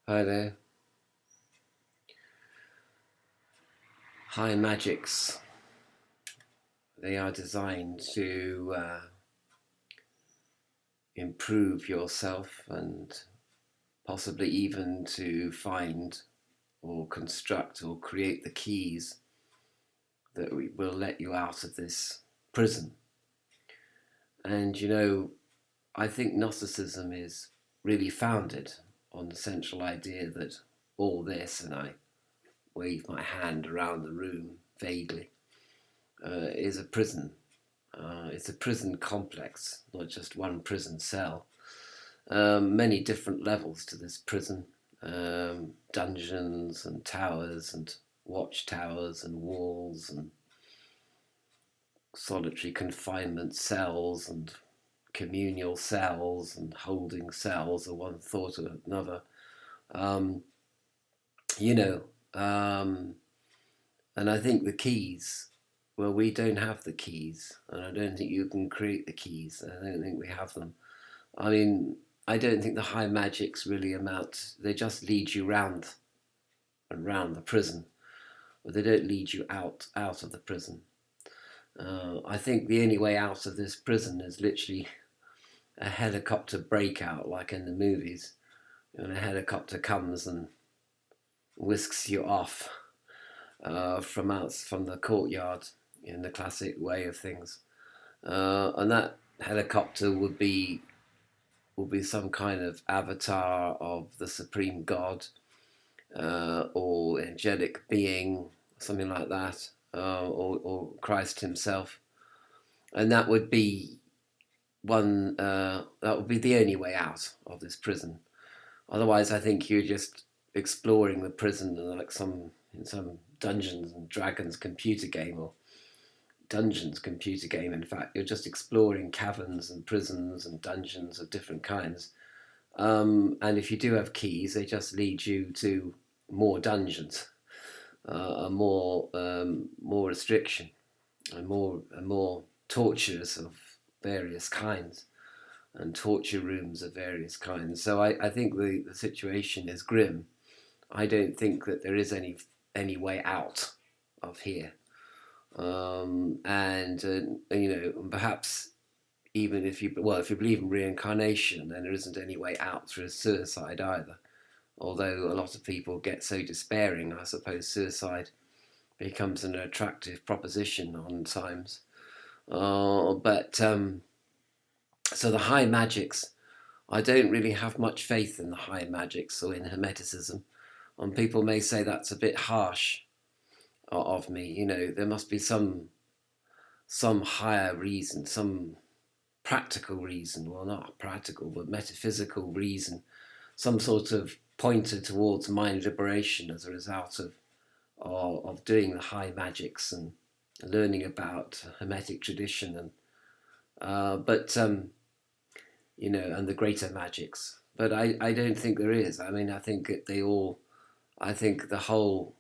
Hi there. High magics. They are designed to improve yourself and possibly even to find or construct or create the keys that will let you out of this prison. And I think Gnosticism is really founded on the central idea that all this, and I wave my hand around the room vaguely, is a prison. It's a prison complex, not just one prison cell. Many different levels to this prison, dungeons and towers and watchtowers and walls and solitary confinement cells and communal cells and holding cells or one thought of another. Um, you know, um, and I think the keys, well, we don't have the keys, and I don't think you can create the keys. I don't think we have them. I mean, I don't think the high magics really amount. They just lead you round and round the prison, but they don't lead you out of the prison. I think the only way out of this prison is literally a helicopter breakout, like in the movies. And a helicopter comes and whisks you off from the courtyard in the classic way of things. And that helicopter would be some kind of avatar of the supreme god or angelic being, something like that, or Christ himself, and that would be that would be the only way out of this prison. Otherwise, I think you're just exploring the prison like in some Dungeons and Dragons computer game, or Dungeons computer game. In fact, you're just exploring caverns and prisons and dungeons of different kinds. And if you do have keys, they just lead you to more dungeons, more restriction, and more tortures of various kinds, and torture rooms of various kinds. So I think the situation is grim. I don't think that there is any way out of here. And perhaps even if you believe in reincarnation, then there isn't any way out through suicide either. Although a lot of people get so despairing, I suppose suicide becomes an attractive proposition on times. But so the high magics, I don't really have much faith in the high magics or in Hermeticism. And people may say that's a bit harsh of me. There must be some higher reason, some practical reason, well, not practical, but metaphysical reason, some sort of pointer towards mind liberation as a result of doing the high magics and learning about Hermetic tradition and the greater magics. But I don't think there is. I mean, I think I think the whole,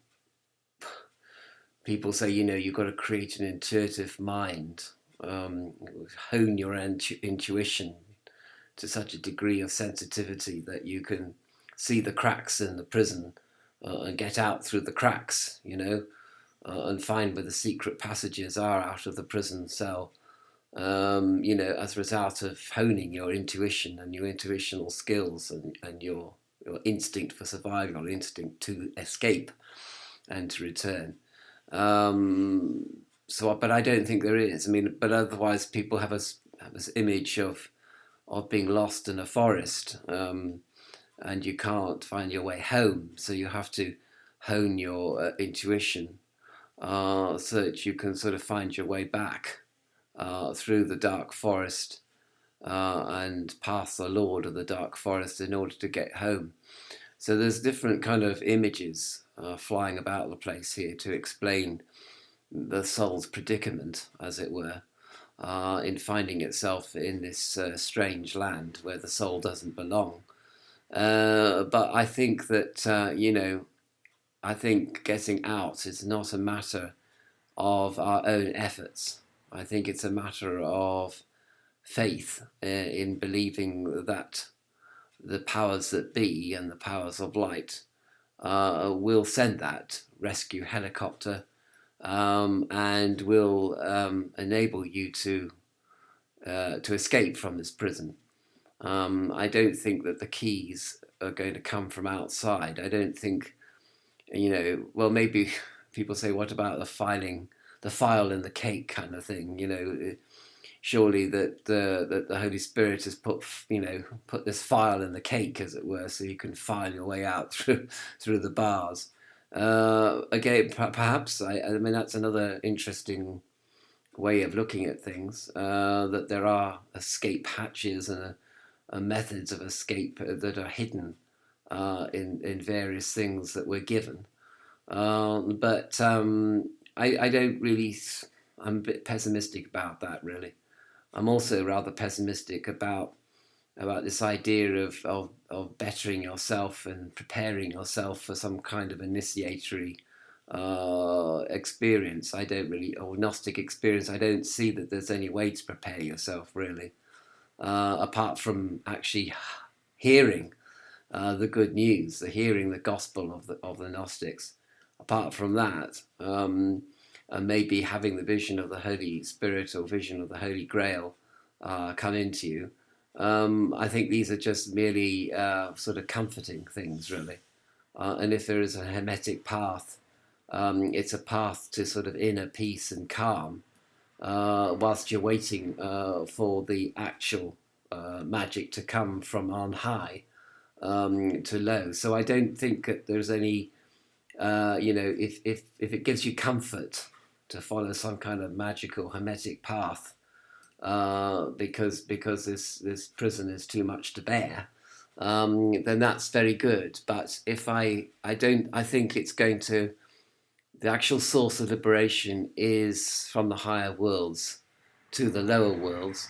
people say, you've got to create an intuitive mind, hone your intuition to such a degree of sensitivity that you can see the cracks in the prison and get out through the cracks, and find where the secret passages are out of the prison cell, as a result of honing your intuition and your intuitional skills and your instinct for survival, or instinct to escape and to return. But I don't think there is. I mean, but otherwise, people have this image of being lost in a forest, and you can't find your way home. So you have to hone your intuition so that you can sort of find your way back through the dark forest and past the lord of the dark forest in order to get home. So there's different kind of images flying about the place here to explain the soul's predicament, as it were, in finding itself in this strange land where the soul doesn't belong. But I think that, I think getting out is not a matter of our own efforts. I think it's a matter of faith in believing that the powers that be and the powers of light will send that rescue helicopter and will enable you to escape from this prison. I don't think that the keys are going to come from outside. I don't think, well, maybe people say, what about the file in the cake kind of thing? Surely that the Holy Spirit has put this file in the cake, as it were, so you can file your way out through the bars. Again, perhaps I mean that's another interesting way of looking at things. That there are escape hatches and methods of escape that are hidden in various things that we're given. But I don't really. I'm a bit pessimistic about that, really. I'm also rather pessimistic about this idea of bettering yourself and preparing yourself for some kind of initiatory experience. I don't really, or Gnostic experience. I don't see that there's any way to prepare yourself, really, apart from actually hearing the good news, hearing the gospel of the Gnostics. Apart from that, and maybe having the vision of the Holy Spirit or vision of the Holy Grail come into you. I think these are just merely sort of comforting things, really. And if there is a hermetic path, it's a path to sort of inner peace and calm, whilst you're waiting for the actual magic to come from on high to low. So I don't think that there's any, if it gives you comfort to follow some kind of magical hermetic path, because this prison is too much to bear, then that's very good. But if I think it's going to, the actual source of liberation is from the higher worlds to the lower worlds,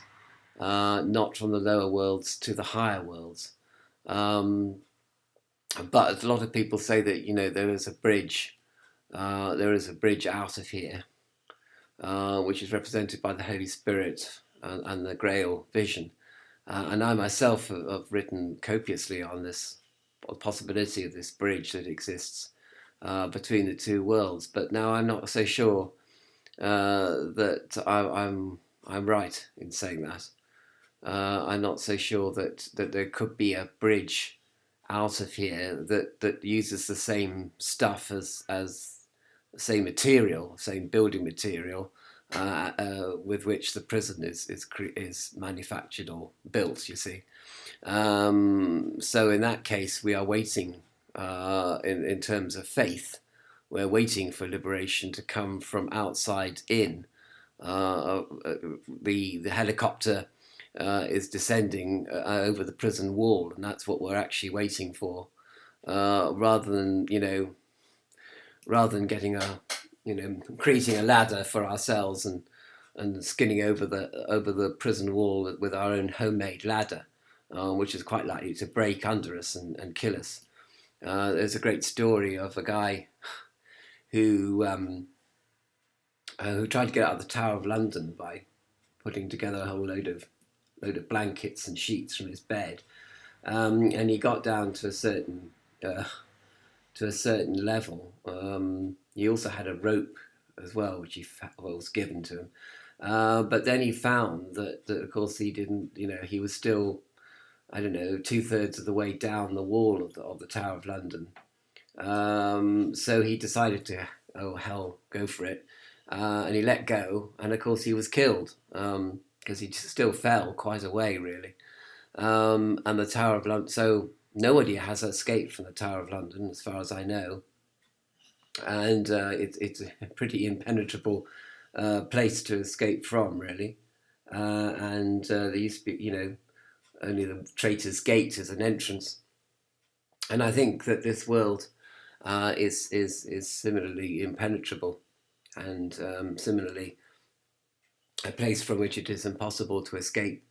not from the lower worlds to the higher worlds. But a lot of people say that there is a bridge out of here, which is represented by the Holy Spirit and the Grail vision. And I myself have written copiously on this possibility of this bridge that exists between the two worlds. But now I'm not so sure that I'm right in saying that. I'm not so sure that there could be a bridge out of here that uses the same stuff as the same material, same building material with which the prison is manufactured or built. You see, so in that case, we are waiting in terms of faith. We're waiting for liberation to come from outside in. The helicopter is descending over the prison wall, and that's what we're actually waiting for, rather than getting creating a ladder for ourselves and skinning over the prison wall with our own homemade ladder, which is quite likely to break under us and kill us. There's a great story of a guy who tried to get out of the Tower of London by putting together a whole load of blankets and sheets from his bed, and he got down to a certain level. He also had a rope as well, which was given to him. But then he found that of course he didn't. He was still, I don't know, 2/3 of the way down the wall of the Tower of London. So he decided to, oh hell, go for it, and he let go. And of course he was killed. Because he still fell quite a way, really. And the Tower of London, so nobody has escaped from the Tower of London, as far as I know. And it's a pretty impenetrable place to escape from, really. And there used to be, only the Traitor's Gate as an entrance. And I think that this world is similarly impenetrable, and similarly a place from which it is impossible to escape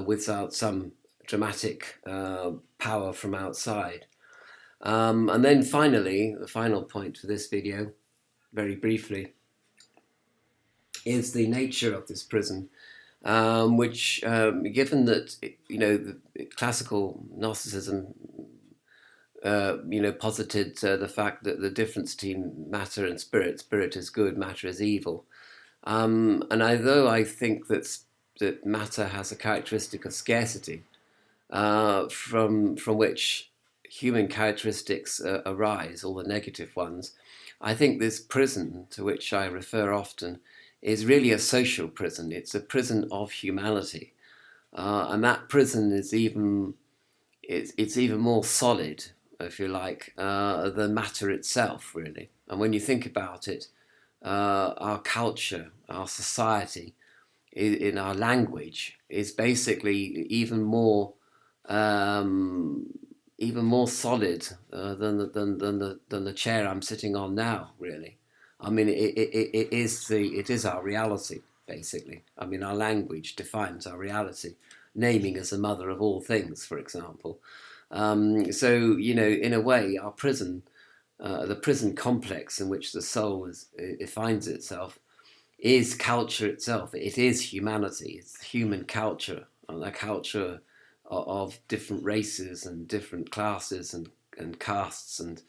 without some dramatic power from outside. And then finally, the final point for this video, very briefly, is the nature of this prison. which, given that the classical Gnosticism, posited the fact that the difference between matter and spirit, spirit is good, matter is evil. And although I think that matter has a characteristic of scarcity, from which human characteristics arise, all the negative ones, I think this prison to which I refer often is really a social prison. It's a prison of humanity, and that prison is it's even more solid, if you like, than matter itself, really. And when you think about it, our culture, our society, in our language is basically um, even more solid than the chair I'm sitting on now. Really, I mean, it is our reality basically. I mean, our language defines our reality. Naming as the mother of all things, for example. So in a way, our prison, the prison complex in which the soul it finds itself, is culture itself. It is humanity. It's human culture, a culture of different races and different classes and castes and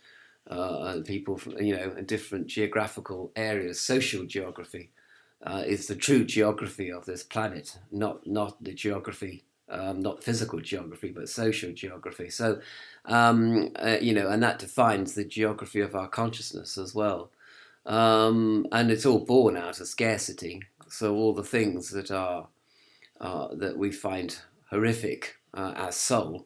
people from, in different geographical areas. Social geography is the true geography of this planet, not the geography, not physical geography, but social geography. So, and that defines the geography of our consciousness as well. And it's all born out of scarcity. So all the things that we find horrific as soul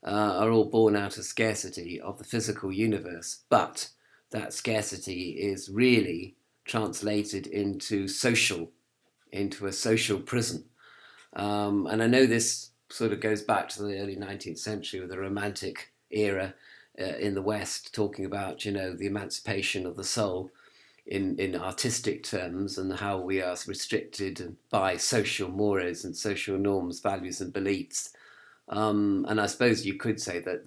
are all born out of scarcity of the physical universe. But that scarcity is really translated into a social prison. And I know this sort of goes back to the early 19th century with the Romantic era in the West, talking about the emancipation of the soul in artistic terms, and how we are restricted by social mores and social norms, values, and beliefs. And I suppose you could say that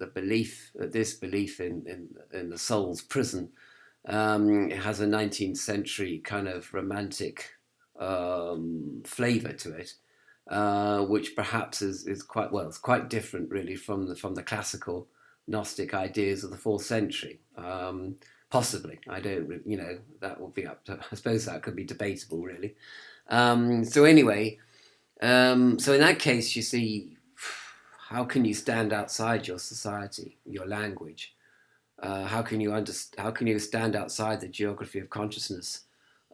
this belief in the soul's prison, has a 19th century kind of romantic flavour to it, which perhaps is quite well. It's quite different, really, from the classical Gnostic ideas of the fourth century. Possibly, I don't. That will be up to. I suppose that could be debatable, really. So anyway, so in that case, you see, how can you stand outside your society, your language? How can you How can you stand outside the geography of consciousness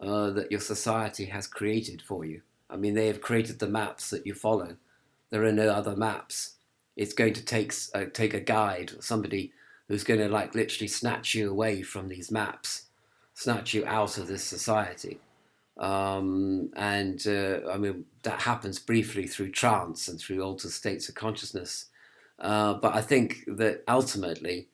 that your society has created for you? I mean, they have created the maps that you follow. There are no other maps. It's going to take a guide, somebody who's going to like literally snatch you away from these maps, snatch you out of this society. And I mean, that happens briefly through trance and through altered states of consciousness. But I think that ultimately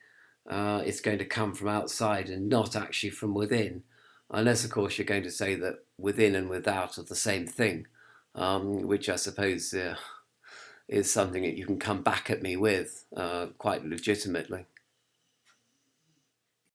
it's going to come from outside and not actually from within. Unless, of course, you're going to say that within and without are the same thing, which I suppose is something that you can come back at me with quite legitimately.